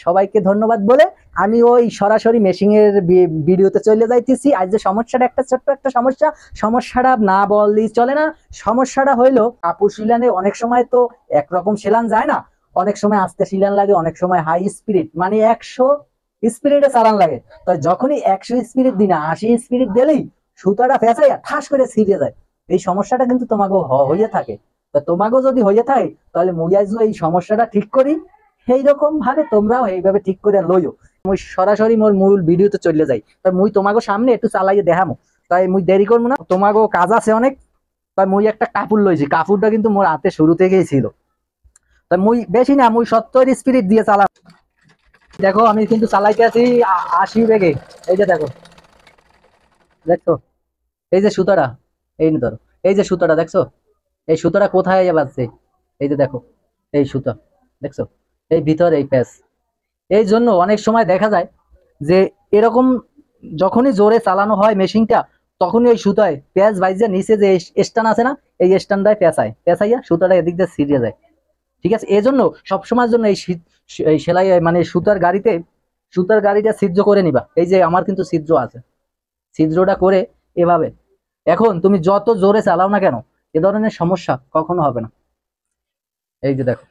সবাইকে ধন্যবাদ বলে আমি ওই সরাসরি মেশিং এর ভিডিওতে চলে যাইতেছি। আজ যে সমস্যাটা, একটা ছোট্ট একটা সমস্যাটা না বললেই চলে না। সমস্যাটা হইলো কাপড় শিলানে অনেক সময় তো একরকম শিলান যায় না, অনেক সময় আস্তে শিলান লাগে, অনেক সময় হাই স্পিড মানে 100 স্পিরিটে চালান লাগে। তো যখনই 100 স্পিরিট দিনা 80 স্পিরিট দিলেই সুতাটা ফেঁসাইয়া ঠাস করে ছিঁড়ে যায়। এই সমস্যাটা কিন্তু তোমাকে হইয়া থাকে। তা তোমাকেও যদি হইয়া থাকে তাহলে মুই আজ এই সমস্যাটা ঠিক করি, সেইরকম ভাবে তোমরাও এইভাবে ঠিক করে লইও। মুই সরাসরি মোর মূল ভিডিওতে চলে যাই। তাই মুই তোমাকে সামনে একটু চালাইয়ে দেখামো। তাই মুই দেরি করবো না, তোমাকেও কাজ আছে অনেক। তাই মুই একটা কাপড় লইছি, কাপড়টা কিন্তু মোর হাতে শুরু থেকেই ছিল। তাই মুই বেশি না, মুই 70 স্পিরিট দিয়ে চালাম। দেখো আমি কিন্তু চালাইতে আছি 80 বেগে। এই যে দেখো, দেখছো এই যে সুতাটা, এই ধরো এই যে সুতাটা দেখছো, এই সুতাটা কোথায় বাজছে, এই যে দেখো এই সুতা দেখছো, এই ভিতরে এই প্যাচ। এই জন্য অনেক সময় দেখা যায় যে এরকম যখনই জোরে চালানো হয় মেশিনটা, তখনই ওই সুতায় প্যাচ বাইজে নিচে যে স্টান আছে না, এই স্টানটায় পেঁচাইয়া সুতাটা এদিক দিয়ে ছিঁড়ে যায়। ঠিক আছে, এই জন্য সবসময়ের জন্য এই সেলাই মানে সুতার গাড়িটা ছিদ্র করে নিবা। এই যে আমার কিন্তু ছিদ্র আছে, ছিদ্রটা করে এভাবে। এখন তুমি যত জোরে চালাও না কেন, এ ধরনের সমস্যা কখনো হবে না। এই যে দেখো,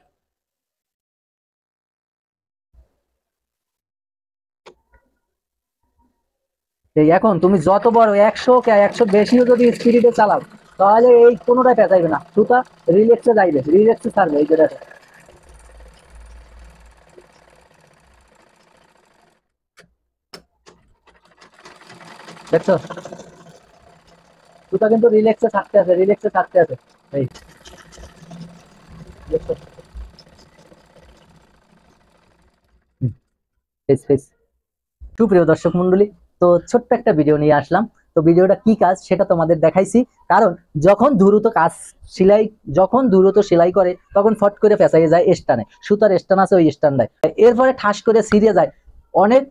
এই এখন তুমি যত বড় 100 বেশিও যদি স্পিডে চালাও, তাহলে এই কোনোটাই পেঁচাইবে না, সুতা রিল্যাক্সে যাইবে, রিল্যাক্সে ছাড়বে। এই যে দেখো, দেখছো সুতা কিন্তু রিল্যাক্সে থাকতে আছে, রিল্যাক্সে থাকতে আছে। এই দেখছো, ফেস ফেস। সুপ্রিয় দর্শক মন্ডলী, তো ছোট্ট একটা ভিডিও নিয়ে আসলাম। তো ভিডিওটা কি কাজ সেটা তোমাদের দেখাইছি। কারণ যখন দ্রুত সেলাই করে তখন ফট করে ফেঁসাইয়ে যায় স্টানে, সুতার স্টান আছে ওই স্টানটায়, এরপরে ঠাস করে ছিঁড়ে যায়। অনেক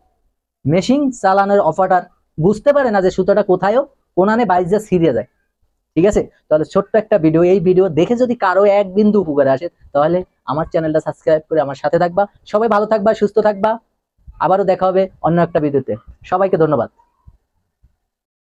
মেশিন চালানোর অপারেটর বুঝতে পারে না যে সুতাটা কোথায়ও কোনানে বাইজে ছিঁড়ে যায়। ঠিক আছে, তাহলে ছোট্ট একটা ভিডিও, এই ভিডিও দেখে যদি কারো এক বিন্দু উপকারে আসে, তাহলে আমার চ্যানেলটা সাবস্ক্রাইব করে আমার সাথে থাকবা। সবাই ভালো থাকবা, সুস্থ থাকবা। আবারও দেখা হবে অন্য একটা ভিডিওতে। সবাইকে ধন্যবাদ।